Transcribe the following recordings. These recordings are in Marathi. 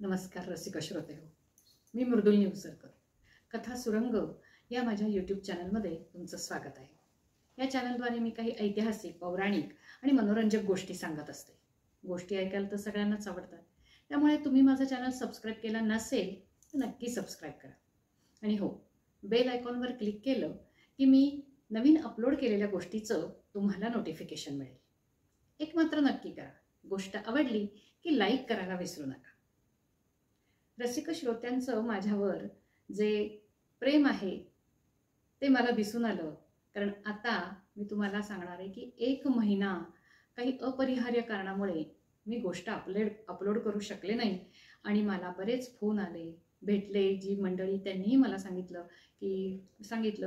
नमस्कार रसिक श्रोते हो, मी मृदुल निवसरकर. कथा सुरंग या माझ्या यूट्यूब चॅनलमध्ये तुमचं स्वागत आहे. या चॅनलद्वारे मी काही ऐतिहासिक, पौराणिक आणि मनोरंजक गोष्टी सांगत असते. गोष्टी ऐकायला तर सगळ्यांनाच आवडतात. त्यामुळे तुम्ही माझा चॅनल सबस्क्राईब केला नसेल तर नक्की सबस्क्राईब करा. आणि हो, बेल आयकॉनवर क्लिक केलं की मी नवीन अपलोड केलेल्या गोष्टीचं तुम्हाला नोटिफिकेशन मिळेल. एक मात्र नक्की करा, गोष्ट आवडली की लाईक करायला विसरू नका. रसिक श्रोत्यांचं माझ्यावर जे प्रेम आहे ते मला दिसून आलं, कारण आता मी तुम्हाला सांगणार आहे की 1 महिना काही अपरिहार्य कारणामुळे मी गोष्ट अपलोड करू शकले नाही. आणि मला बरेच फोन आले, भेटले जी मंडळी, त्यांनीही मला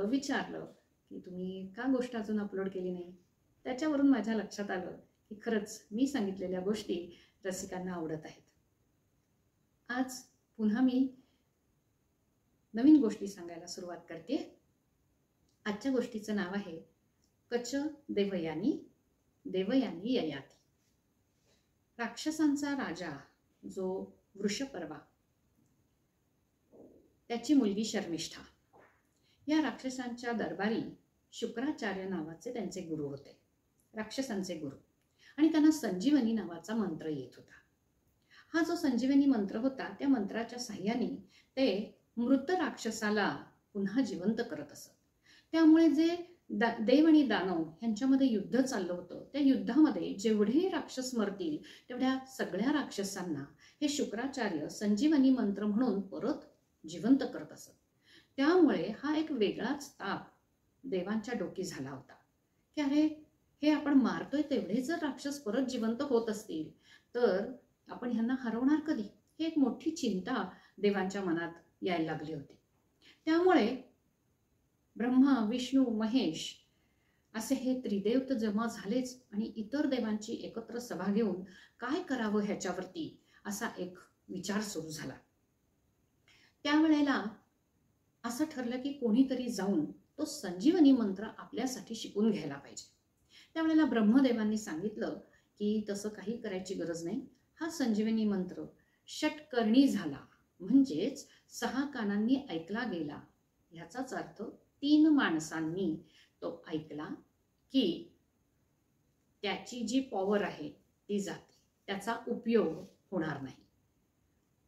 विचारलं की तुम्ही का गोष्ट अजून अपलोड केली नाही. त्याच्यावरून माझ्या लक्षात आलं की खरंच मी सांगितलेल्या गोष्टी रसिकांना आवडत आहेत. आज पुन्हा मी नवीन गोष्टी सांगायला सुरुवात करते. आजच्या गोष्टीचं नाव आहे कच देवयानी देवयानी ययाती. राक्षसांचा राजा जो वृषपर्वा, त्याची मुलगी शर्मिष्ठा, या राक्षसांच्या दरबारी शुक्राचार्य नावाचे त्यांचे गुरु होते, राक्षसांचे गुरु. आणि त्यांना संजीवनी नावाचा मंत्र येत होता. हा जो संजीवनी मंत्र होता, त्या मंत्राच्या साह्याने ते मृत राक्षसाला पुन्हा जिवंत करत असत. त्यामुळे जे देव आणि दानव यांच्यामध्ये युद्ध चाललं होतं, त्या युद्धामध्ये जेवढे राक्षस मरतील तेवढ्या सगळ्या राक्षसांना हे शुक्राचार्य संजीवनी मंत्र म्हणून परत जिवंत करत असत. त्यामुळे हा एक वेगळाच ताप देवांच्या डोकी झाला होता की अरे, हे आपण मारतोय तेवढे जर राक्षस परत जिवंत होत असतील तर आपण ह्यांना हरवणार कधी, ही एक मोठी चिंता देवांच्या मनात यायला लागली होती. त्यामुळे ब्रह्मा, विष्णू, महेश असे हे त्रिदेव तर जमा झालेच, आणि इतर देवांची एकत्र सभा घेऊन काय करावं ह्याच्यावरती असा एक विचार सुरू झाला. त्यावेळेला असं ठरलं की कोणीतरी जाऊन तो संजीवनी मंत्र आपल्यासाठी शिकून घ्यायला पाहिजे. त्यावेळेला ब्रह्मदेवांनी सांगितलं की तसं काही करायची गरज नाही. हा संजीवनी मंत्र षटकर्णी झाला, म्हणजेच 6 कानांनी ऐकला गेला. ह्याचाच अर्थ 3 माणसांनी तो ऐकला की त्याची जी पॉवर आहे ती जाते, त्याचा उपयोग होणार नाही.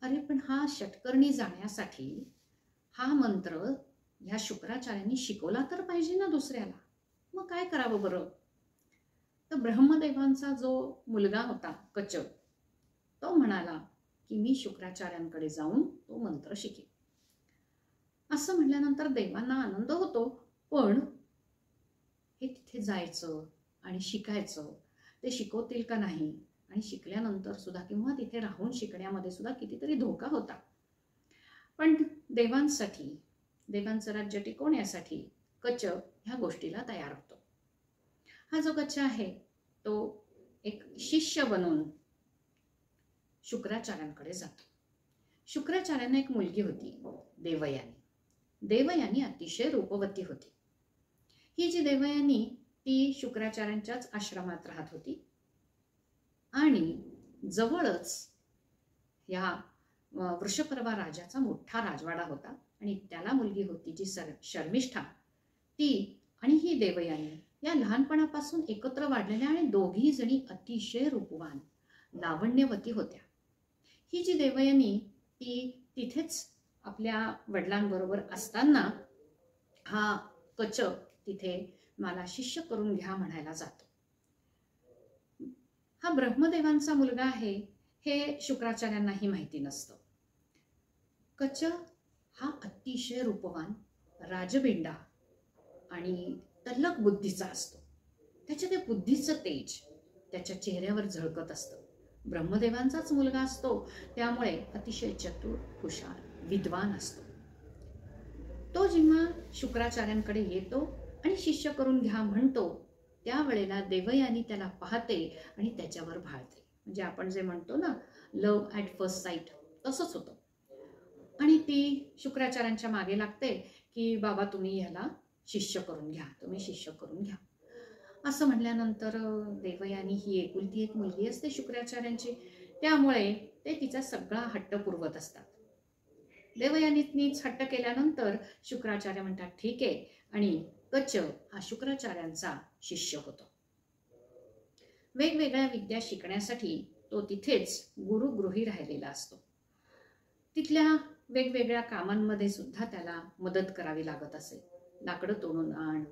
अरे पण हा षटकर्णी जाण्यासाठी हा मंत्र ह्या शुक्राचार्यांनी शिकवला तर पाहिजे ना दुसऱ्याला. मग काय करावं बरं? तर ब्रह्मदेवांचा जो मुलगा होता कच, तो म्हणाला की मी शुक्राचार्यांकडे जाऊन तो मंत्र शिकेन. असं म्हटल्यानंतर देवांना आनंद होतो, पण हे तिथे जायचं आणि शिकायचं, ते शिकवतील का नाही, आणि शिकल्यानंतर सुद्धा किंवा तिथे राहून शिकण्यामध्ये सुद्धा कितीतरी धोका होता. पण देवांसाठी, देवांचं राज्य टिकवण्यासाठी कच ह्या गोष्टीला तयार होतो. हा जो कच आहे तो एक शिष्य बनून शुक्राचार्यांकडे जातो. शुक्राचार्यांना एक मुलगी होती देवयानी. देवयानी अतिशय रूपवती होती. ही जी देवयानी ती शुक्राचार्यांच्याच आश्रमात राहत होती, आणि जवळच या वृषपर्वा राजाचा मोठा राजवाडा होता, आणि त्याला मुलगी होती जी शर्मिष्ठा. ती आणि ही देवयानी या लहानपणापासून एकत्र वाढलेल्या आणि दोघी जणी अतिशय रूपवान, लावण्यवती होत्या. ही जी देवयानी ती तिथेच आपल्या वडिलांबरोबर असताना हा कच तिथे मला शिष्य करून घ्या म्हणायला जातो. हा ब्रह्मदेवांचा मुलगा आहे हे शुक्राचार्यांनाही माहिती नसतं. कच हा अतिशय रूपवान, राजबिंडा आणि तल्लख बुद्धीचा असतो. त्याच्या त्या बुद्धीचं तेज त्याच्या चेहऱ्यावर झळकत असतं. ब्रह्मदेवांचाच मुलगा असतो, त्यामुळे अतिशय चतुर, हुशार, विद्वान असतो. तो जेव्हा शुक्राचार्यांकडे येतो आणि शिष्य करून घ्या म्हणतो, त्यावेळेला देवयानी त्याला पाहते आणि त्याच्यावर भाळते. म्हणजे आपण जे म्हणतो ना, लव्ह ॲट फर्स्ट साईट, तसंच होतं. आणि ती शुक्राचार्यांच्या मागे लागते की बाबा तुम्ही ह्याला शिष्य करून घ्या, तुम्ही शिष्य करून घ्या. असं म्हटल्यानंतर देवयानी ही एकुलती एक मुलगी असते शुक्राचार्यांची, त्यामुळे ते तिचा सगळा हट्ट पुरवत असतात. देवयानीच हट्ट केल्यानंतर शुक्राचार्य म्हणतात ठीक आहे, आणि कच हा शुक्राचार्यांचा शिष्य होतो. वेगवेगळ्या विद्या शिकण्यासाठी तो तिथेच गुरुगृही राहिलेला असतो. तिथल्या वेगवेगळ्या कामांमध्ये सुद्धा त्याला मदत करावी लागत असे. लाकडं तोडून आण,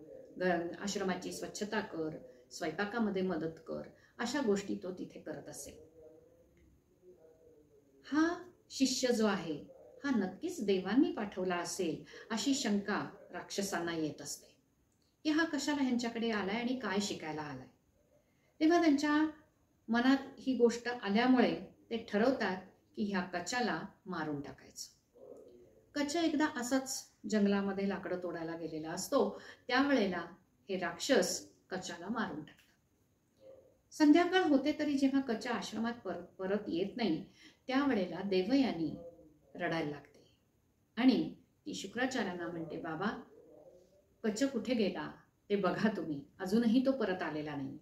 आश्रमाची स्वच्छता कर, स्वयंपाकामध्ये मदत कर, अशा गोष्टी तो तिथे करत असे. हा शिष्य जो आहे हा नक्कीच देवांनी पाठवला असेल अशी शंका राक्षसांना येत असते की हा कशाला ह्यांच्याकडे आलाय आणि काय शिकायला आलाय. तेव्हा त्यांच्या मनात ही गोष्ट आल्यामुळे ते ठरवतात की ह्या कचाला मारून टाकायचं. कच एकदा असाच जंगलामध्ये लाकडं तोडायला गेलेला असतो. त्यावेळेला हे राक्षस कचाला मारून टाकतात. संध्याकाळ होते तरी जेव्हा कचा आश्रमात परत येत नाही त्यावेळेला देवयानी रडायला लागते आणि ती शुक्राचार्यांना म्हणते, बाबा कच कुठे गेला ते बघा तुम्ही, अजूनही तो परत आलेला नाही.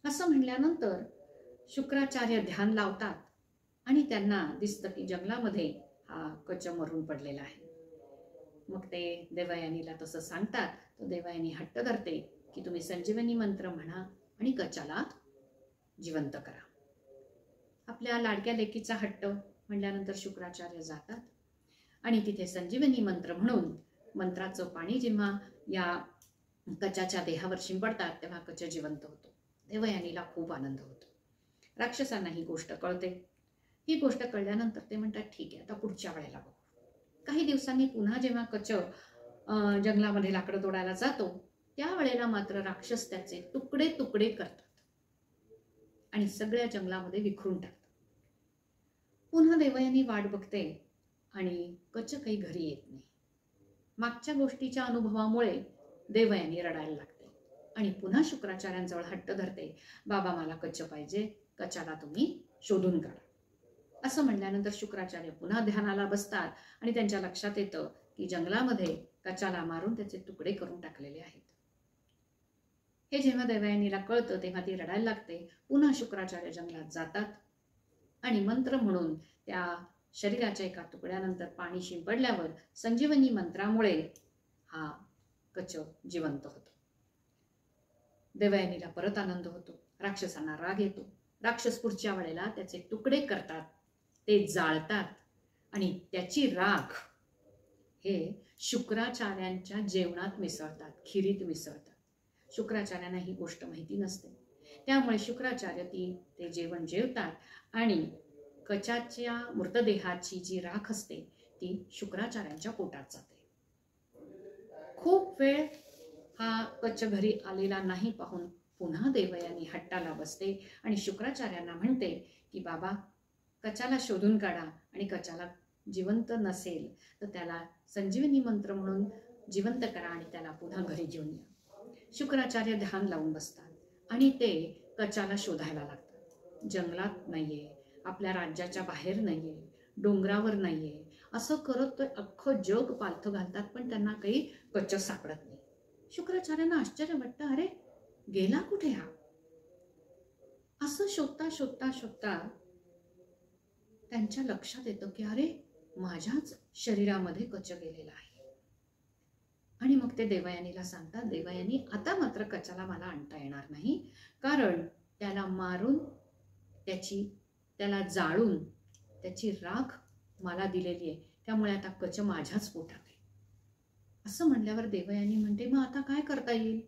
असं म्हणल्यानंतर शुक्राचार्य ध्यान लावतात आणि त्यांना दिसतं की जंगलामध्ये हा कच मरून पडलेला आहे. मग ते देवयानीला तसं सांगतात. तो देवयानी हट्ट धरते की तुम्ही संजीवनी मंत्र म्हणा आणि कचाला जिवंत करा. आपल्या लाडक्या लेकीचा हट्ट म्हणल्यानंतर शुक्राचार्य जातात आणि तिथे संजीवनी मंत्र म्हणून मंत्राचं पाणी जेव्हा या कचाच्या देहावर शिंपडतात तेव्हा कच जिवंत होतो. देवयानीला खूप आनंद होतो. राक्षसांना ही गोष्ट कळते. ही गोष्ट कळल्यानंतर ते म्हणतात ठीक आहे, आता पुढच्या वेळेला बघू. काही दिवसांनी पुन्हा जेव्हा कच जंगलामध्ये लाकडं तोडायला जातो त्यावेळेला मात्र राक्षस त्याचे तुकडे तुकडे करतात आणि सगळ्या जंगलामध्ये विखरून टाकतात. पुन्हा देवयानी वाट बघते आणि कच काही घरी येत नाही. मागच्या गोष्टीच्या अनुभवामुळे देवयानी रडायला लागते आणि पुन्हा शुक्राचार्यांजवळ हट्ट धरते, बाबा मला कच पाहिजे, कचाला तुम्ही शोधून काढा. असं म्हणल्यानंतर शुक्राचार्य पुन्हा ध्यानाला बसतात आणि त्यांच्या लक्षात येतं की जंगलामध्ये कचाला मारून त्याचे तुकडे करून टाकलेले आहेत. हे जेव्हा देवयानीला कळतं तेव्हा ती रडायला लागते. पुन्हा शुक्राचार्य जंगलात जातात आणि मंत्र म्हणून त्या शरीराच्या एका तुकड्यानंतर पाणी शिंपडल्यावर संजीवनी मंत्रामुळे हा कच जिवंत होतो. देवयानीला परत आनंद होतो. राक्षसांना राग येतो. राक्षस पुढच्या वेळेला त्याचे तुकडे करतात, ते जाळतात आणि त्याची राख हे शुक्राचार्यांच्या जेवणात मिसळतात, खिरीत मिसळतात. शुक्राचार्यांना ही गोष्ट माहिती नसते. त्यामुळे शुक्राचार्य ते जेवण जेवतात आणि कचाच्या मृतदेहाची जी राख असते ती शुक्राचार्यांच्या पोटात जाते. खूप वेळ हा कच घरी आलेला नाही पाहून पुन्हा देवयानी हट्टाला बसते आणि शुक्राचार्यांना म्हणते की बाबा कचाला शोधून काढा आणि कचाला जिवंत नसेल तर त्याला संजीवनी मंत्र म्हणून जिवंत करा आणि त्याला पुन्हा घरी घेऊन या. शुक्राचार्य ध्यान लावून बसतात आणि ते कचाला शोधायला लागतात. जंगलात नाहीये, आपल्या राज्याच्या बाहेर नाहीये, डोंगरावर नाहीये, असं करत ते अख्खं जग पालथं घालतात पण त्यांना काही कच सापडत नाही. शुक्राचार्यांना आश्चर्य वाटतं, अरे गेला कुठे हा? असं शोधता शोधता शोधता त्यांच्या लक्षात येतं की अरे माझ्याच शरीरामध्ये कच गेलेला आहे. आणि मग ते देवयानीला सांगतात, देवयानी आता मात्र कचाला मला आणता येणार नाही, कारण त्याला मारून त्याला जाळून त्याची राख मला दिलेली आहे, त्यामुळे आता कच माझ्याच पोटात आहे. असं म्हणल्यावर देवयानी म्हणते, मग आता काय करता येईल?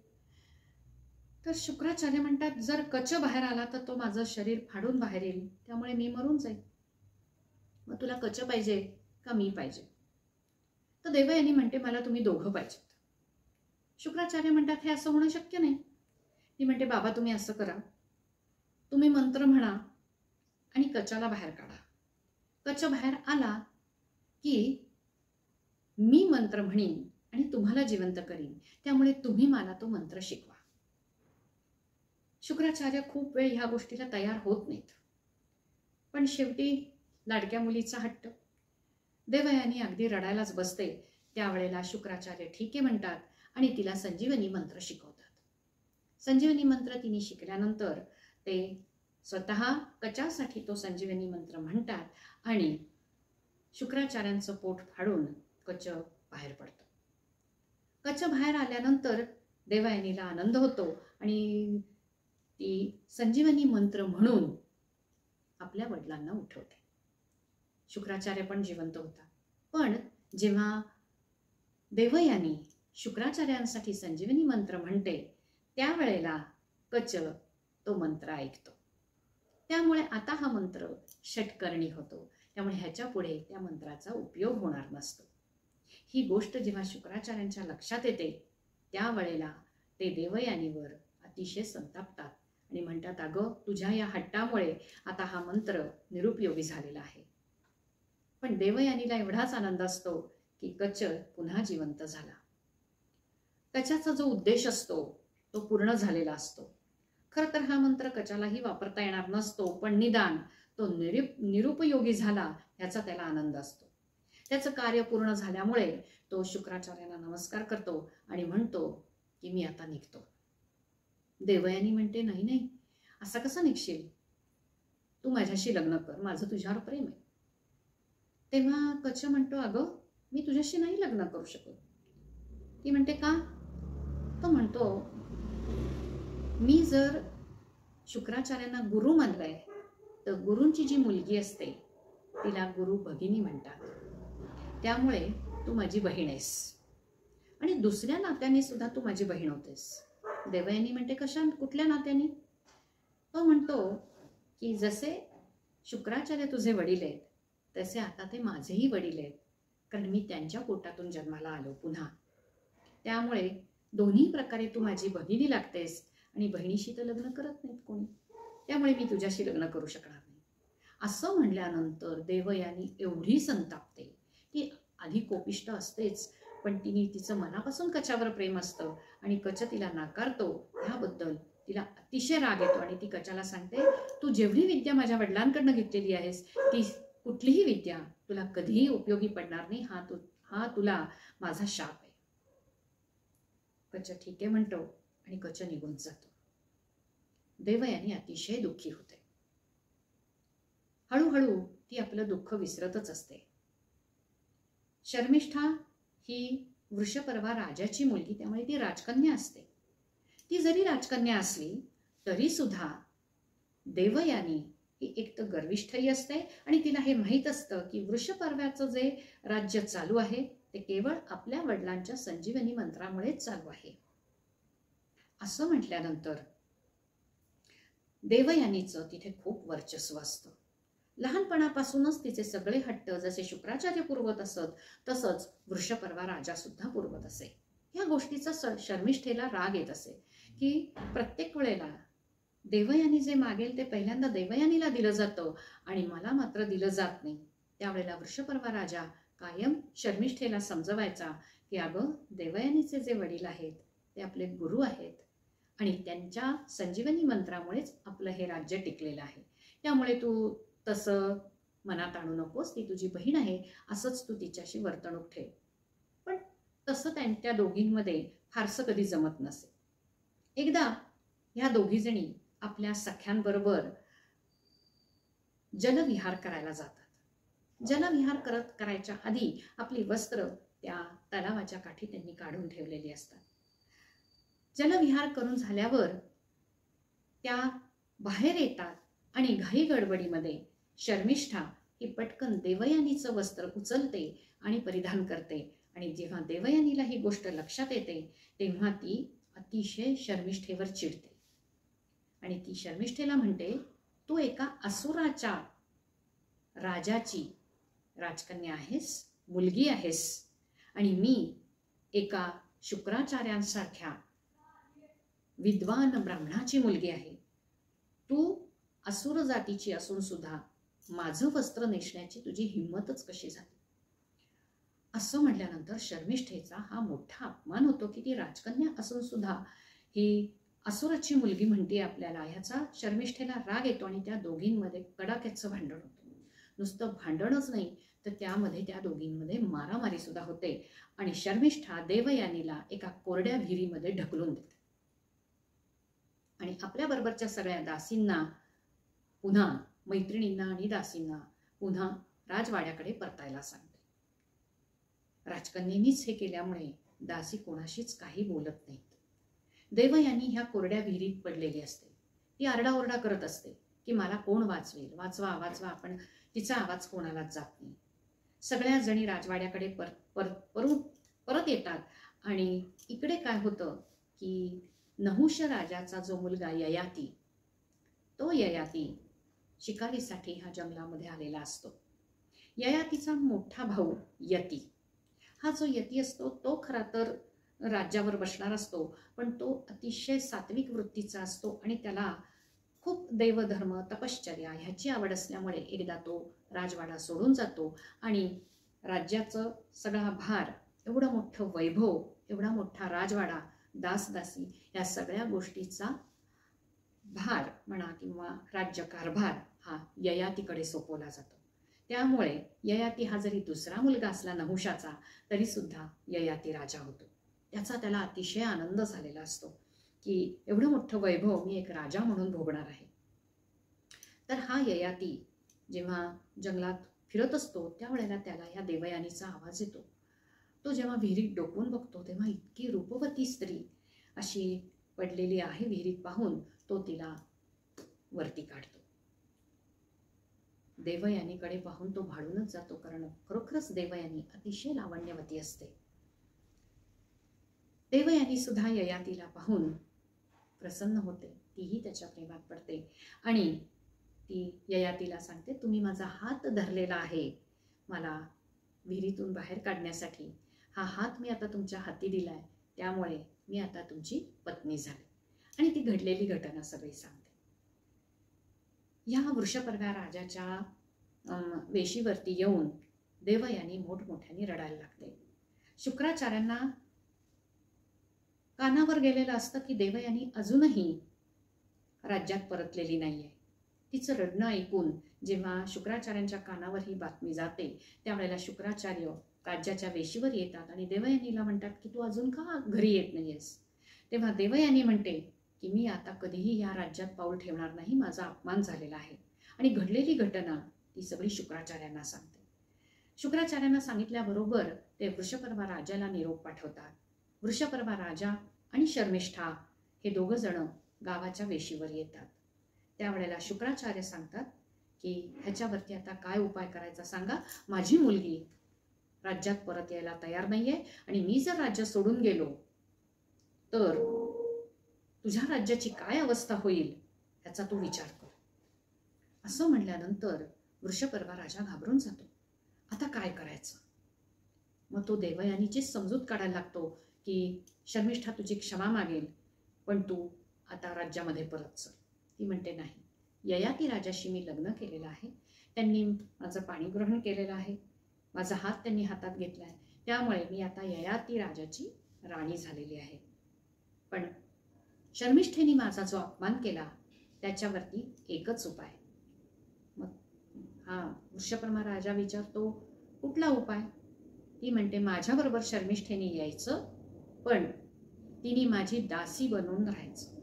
तर शुक्राचार्य म्हणतात, जर कच बाहेर आला तर तो माझं शरीर फाडून बाहेर येईल, त्यामुळे मी मरून जाईल. मग तुला कच पाहिजे का मी पाहिजे? तर देवयानी म्हणते, मला तुम्ही दोघं पाहिजेत. शुक्राचार्य म्हणतात, हे असं होणं शक्य नाही. ती म्हणते, बाबा तुम्ही असं करा, तुम्ही मंत्र म्हणा आणि कचाला बाहेर काढा. कच बाहेर आला की मी मंत्र म्हणीन आणि तुम्हाला जिवंत करीन, त्यामुळे तुम्ही मला तो मंत्र शिकवा. शुक्राचार्य खूप वेळ ह्या गोष्टीला तयार होत नाहीत, पण शेवटी लाडक्या मुलीचा हट्ट. देवयानी अगदी रडायलाच बसते. त्यावेळेला शुक्राचार्य ठीक आहे म्हणतात आणि तिला संजीवनी मंत्र शिकवतात. संजीवनी मंत्र तिने शिकल्यानंतर ते स्वतः कचासाठी तो संजीवनी मंत्र म्हणतात आणि शुक्राचार्यांचं पोट फाडून कच बाहेर पडतं. कच बाहेर आल्यानंतर देवयानीला आनंद होतो आणि ती संजीवनी मंत्र म्हणून आपल्या वडिलांना उठवते. शुक्राचार्य पण जिवंत होता. पण जेव्हा देवयानी शुक्राचार्यांसाठी संजीवनी मंत्र म्हणते त्यावेळेला कच तो मंत्र ऐकतो. त्यामुळे आता हा मंत्र षटकर्णी होतो. त्यामुळे ह्याच्या पुढे त्या मंत्राचा उपयोग होणार नसतो. ही गोष्ट जेव्हा शुक्राचार्यांच्या लक्षात येते त्यावेळेला ते देवयानीवर अतिशय संतापतात आणि म्हणतात, अगं तुझ्या या हट्टामुळे आता हा मंत्र निरुपयोगी झालेला आहे. पण देवयानीला एवढाच आनंद असतो की कच पुन्हा जिवंत झाला. कचाचा जो उद्देश असतो तो पूर्ण झालेला असतो. खरं तर हा मंत्र कचालाही वापरता येणार नसतो, पण निदान तो निरुपयोगी झाला ह्याचा त्याला आनंद असतो. त्याचं कार्य पूर्ण झाल्यामुळे तो शुक्राचार्यांना नमस्कार करतो आणि म्हणतो की मी आता निघतो. देवयानी म्हणते, नाही नाही, असं कसं निघशील? तू माझ्याशी लग्न कर, माझं तुझ्यावर प्रेम आहे. तेव्हा कच म्हणतो, अगं मी तुझ्याशी नाही लग्न करू शकत. ती म्हणते, का? तो म्हणतो, मी जर शुक्राचार्यांना गुरु मानलंय तर गुरूंची जी मुलगी असते तिला गुरु भगिनी म्हणतात. त्यामुळे तू माझी बहीण आहेस आणि दुसऱ्या नात्याने सुद्धा तू माझी बहीण होतेस. देवयानी म्हणते, कुठल्या नात्याने? तो म्हणतो की जसे शुक्राचार्य तुझे वडील आहेत तसे आता ते माझेही वडील आहेत, कारण मी त्यांच्या पोटातून जन्माला आलो पुन्हा. त्यामुळे दोन्ही प्रकारे तू माझी भगिनी लागतेस आणि बहिणीशी तर लग्न करत नाहीत कोणी, त्यामुळे मी तुझ्याशी लग्न करू शकणार नाही. असं म्हणल्यानंतर देवयानी एवढी संतापते. ती आधी कोपिष्ट असतेच, पण तिचं मनापासून कचावर प्रेम असतं आणि कच तिला नाकारतो. ह्याबद्दल तिला अतिशय राग येतो आणि ती कचाला सांगते, तू जेवढी विद्या माझ्या वडिलांकडनं घेतलेली आहेस ती कुठलीही विद्या तुला कधीही उपयोगी पडणार नाही. हा तुला माझा शाप आहे. कच ठीक आहे म्हणतो आणि कच निघून जातो. देवयानी अतिशय दुःखी होते. हळूहळू ती आपलं दुःख विसरतच असते. शर्मिष्ठा ही वृषपर्वा राजाची मुलगी, त्यामुळे ती राजकन्या असते. ती जरी राजकन्या असली तरी सुद्धा देवयानी ही एक तर गर्विष्ठही असते आणि तिला हे माहीत असतं की वृषपर्व्याचं जे राज्य चालू आहे ते केवळ आपल्या वडिलांच्या संजीवनी मंत्रामुळेच चालू आहे. असं म्हटल्यानंतर देवयानीचं तिथे खूप वर्चस्व असतं. लहानपणापासूनच तिचे सगळे हट्ट जसे शुक्राचार्य पुरवत असत तसंच वृषपर्वा राजा सुद्धा पुरवत असे. ह्या गोष्टीचा शर्मिष्ठेला राग येत असे की प्रत्येक वेळेला देवयानी जे मागेल ते पहिल्यांदा देवयानीला दिलं जातं आणि मला मात्र दिलं जात नाही. त्यावेळेला वृषपर्वा राजा कायम शर्मिष्ठेला समजवायचा की अगं देवयानीचे जे वडील आहेत ते आपले गुरु आहेत आणि त्यांच्या संजीवनी मंत्रामुळेच आपलं हे राज्य टिकलेलं आहे. त्यामुळे तू तसं मनात आणू नकोस, ती तुझी बहीण आहे असंच तू तिच्याशी वर्तणूक ठेव. पण तसं त्या दोघींमध्ये फारसं कधी जमत नसे. एकदा ह्या दोघीजणी आपल्या सख्यांबरोबर जलविहार करायला जातात. जलविहार करायच्या आधी आपली वस्त्र त्या तलावाच्या काठी त्यांनी काढून ठेवलेली असतात. जलविहार करून झाल्यावर त्या बाहेर येतात आणि घाई गडबडीमध्ये शर्मिष्ठा ही पटकन देवयानीचं वस्त्र उचलते आणि परिधान करते. आणि जेव्हा देवयानीला ही गोष्ट लक्षात येते तेव्हा ती अतिशय शर्मिष्ठेवर चिडते आणि ती शर्मिष्ठेला म्हणते, तू एका असुराच्या राजाची राजकन्या आहेस, मुलगी आहेस आणि मी एका शुक्राचार्यांसारख्या विद्वान ब्राह्मणाची मुलगी आहे. तू असुर जातीची असून सुद्धा माझं वस्त्र नेसण्याची तुझी हिंमतच कशी झाली? असं म्हटल्यानंतर शर्मिष्ठेचा हा मोठा अपमान होतो की ती राजकन्या असून सुद्धा ही असुराची मुलगी म्हणते आपल्याला. ह्याचा शर्मिष्ठेला राग येतो आणि त्या दोघींमध्ये कडाक्याचं भांडण होतं. नुसतं भांडणच नाही तर त्यामध्ये त्या दोघींमध्ये मारामारी सुद्धा होते आणि शर्मिष्ठा देवयानीला एका कोरड्या विहिरीमध्ये ढकलून देते आणि आपल्या बरोबरच्या सगळ्या दासींना पुन्हा मैत्रिणींना आणि दासींना पुन्हा राजवाड्याकडे परतायला सांगते. राजकन्येनीच हे केल्यामुळे दासी कोणाशीच काही बोलत नाहीत. देवयानी ह्या कोरड्या विहिरीत पडलेली असते. ती आरडाओरडा करत असते की मला कोण वाचवेल, वाचवा वाचवा, पण तिचा आवाज कोणालाच जात नाही. सगळ्या जणी राजवाड्याकडे परत येतात. आणि इकडे काय होतं की नहुष राजाचा जो मुलगा ययाती, तो ययाती शिकारीसाठी ह्या जंगलामध्ये आलेला असतो. ययातीचा मोठा भाऊ यती, हा जो यती असतो तो खरा तर राज्यावर बसणार असतो, पण तो अतिशय सात्विक वृत्तीचा असतो आणि त्याला खूप देवधर्म तपश्चर्या ह्याची आवड असल्यामुळे एकदा तो राजवाडा सोडून जातो आणि राज्याचं सगळा भार, एवढं मोठं वैभव, एवढा मोठा राजवाडा, दासदासी, या सगळ्या गोष्टीचा भार म्हणा किंवा राज्यकारभार हा ययातीकडे सोपवला जातो. त्यामुळे ययाती हा जरी दुसरा मुलगा असला नहुषाचा, तरी सुद्धा ययाती राजा होतो. त्याला अतिशय आनंद झालेला असतो की एवढं मोठं वैभव मी एक राजा म्हणून भोगणार आहे. तर हा ययाती जेव्हा जंगलात फिरत असतो त्यावेळेला त्याला ह्या देवयानीचा आवाज येतो. तो जेव्हा विहिरीत डोकून बघतो तेव्हा इतकी रूपवती स्त्री अशी पडलेली आहे विहिरीत पाहून तो तिला वरती काढतो. देवयानीकडे पाहून तो भाळूनच जातो, कारण खरोखरच देवयानी अतिशय लावण्यवती असते. देवयानी सुद्धा ययातीला पाहून प्रसन्न होते, तीही त्याच्या प्रेमात पडते आणि ती ययातीला सांगते, तुम्ही माझा हात धरलेला आहे मला विहिरीतून बाहेर काढण्यासाठी, हा हात मी आता तुमच्या हाती दिलाय, त्यामुळे मी आता तुमची पत्नी झाली. आणि ती घडलेली घटना सगळी सांगते. या वृषपर्वा राजाच्या वेशीवरती येऊन देवयानी मोठमोठ्याने रडायला लागते. शुक्राचार्यांना कानावर गेलेलं असतं की देवयानी अजूनही राज्यात परतलेली नाहीये. तिचं रडणं ऐकून जेव्हा शुक्राचार्यांच्या कानावर ही बातमी जाते त्यावेळेला शुक्राचार्य राज्याच्या वेशीवर येतात आणि देवयानीला म्हणतात की तू अजून का घरी येत नाहीयेस. तेव्हा देवयानी म्हणते की मी आता कधीही या राज्यात पाऊल ठेवणार नाही, माझा अपमान झालेला आहे. आणि घडलेली घटना ती सगळी शुक्राचार्यांना सांगते. शुक्राचार्यांना सांगितल्याबरोबर ते वृषपर्वा राजाला निरोप पाठवतात. वृषपर्वा राजा आणि शर्मिष्ठा हे दोघं जण गावाच्या वेशीवर येतात. त्यावेळेला शुक्राचार्य सांगतात की ह्याच्यावरती आता काय उपाय करायचा सांगा, माझी मुलगी राज्यात परत यायला तयार नाहीये आणि मी जर राज्य सोडून गेलो तर तुझ्या राज्याची काय अवस्था होईल ह्याचा तू विचार कर. असं म्हणल्यानंतर वृषपर्वा राजा घाबरून जातो. आता काय करायचं. मग तो देवयानीची समजूत काढायला लागतो की शर्मिष्ठा तुझी क्षमा मागेल, पण तू आता राज्यामध्ये परत चल. ती म्हणते नाही, ययाती राजाशी मी लग्न केलेलं आहे, त्यांनी माझं पाणीग्रहण केलेलं आहे, माझा हात त्यांनी हातात घेतलाय, त्यामुळे मी आता ययाती राजाची राणी झालेली आहे. पण शर्मिष्ठेने माझा जो अपमान केला त्याच्यावरती एकच उपाय. मग हा वृषपर्वा राजा विचारतो कुठला उपाय. ती म्हणते माझ्याबरोबर शर्मिष्ठेने यायचं, पण तिने माझी दासी बनवून राहायचं.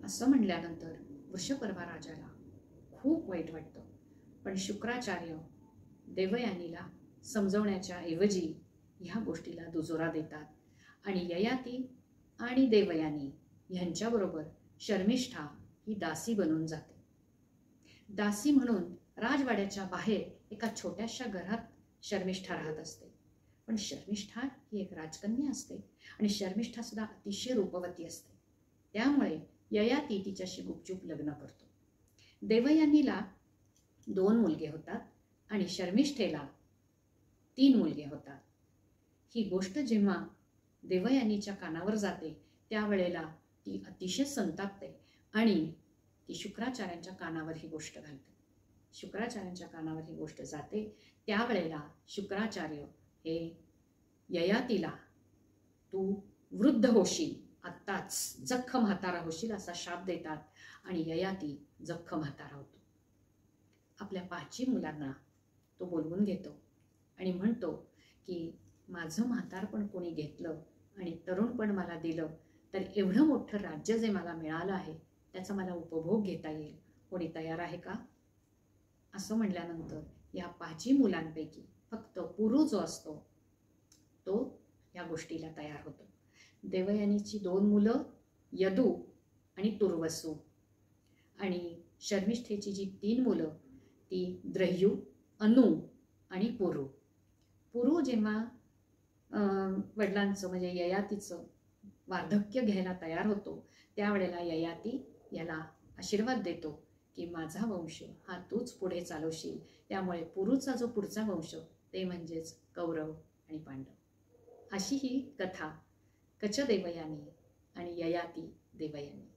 असं म्हणल्यानंतर वृषपर्वा राजाला खूप वाईट वाटतं, पण शुक्राचार्य देवयानीला समजवण्याच्या ऐवजी ह्या गोष्टीला दुजोरा देतात आणि ययाती आणि देवयानी ह्यांच्याबरोबर शर्मिष्ठा ही दासी बनून जाते. दासी म्हणून राजवाड्याच्या बाहेर एका छोट्याशा घरात शर्मिष्ठा राहत असते. पण शर्मिष्ठा ही एक राजकन्या असते आणि शर्मिष्ठा सुद्धा अतिशय रूपवती असते. त्यामुळे ययाती तिच्याशी गुपचूप लग्न करतो. देवयानीला 2 मुलगे होतात आणि शर्मिष्ठेला 3 मुलगे होतात. ही गोष्ट जेव्हा देवयानीच्या कानावर जाते त्यावेळेला ती अतिशय संतापते आणि ती शुक्राचार्यांच्या कानावर ही गोष्ट घालते. शुक्राचार्यांच्या कानावर ही गोष्ट जाते त्यावेळेला शुक्राचार्य हे ययातीला तू वृद्ध होशील, आत्ताच जख्ख म्हातारा होशील असा शाप देतात आणि ययाती जख्ख म्हातारा होतो. आपल्या 5 मुलांना तो बोलवून घेतो आणि म्हणतो की माझं म्हातारपण कोणी घेतलं आणि तरुणपण मला दिलं तर एवढं मोठं राज्य जे मला मिळालं आहे त्याचा मला उपभोग घेता येईल, कोणी तयार आहे का? असं म्हणल्यानंतर या 5 मुलांपैकी फक्त पुरू जो असतो तो या गोष्टीला तयार होतो. देवयानीची 2 मुलं यदू आणि तुर्वसू, आणि शर्मिष्ठेची जी 3 मुलं ती द्रह्यू, अनु आणि पुरू. पुरू जेव्हा वडिलांचं म्हणजे ययातीचं वार्धक्य घ्यायला तयार होतो त्यावेळेला ययाती याला आशीर्वाद देतो की माझा वंश हा तूच पुढे चालवशील, त्यामुळे पुरूचा जो पुढचा वंश ते म्हणजेच कौरव आणि पांडव. अशी ही कथा कच देवयानी आणि ययाती देवयानी.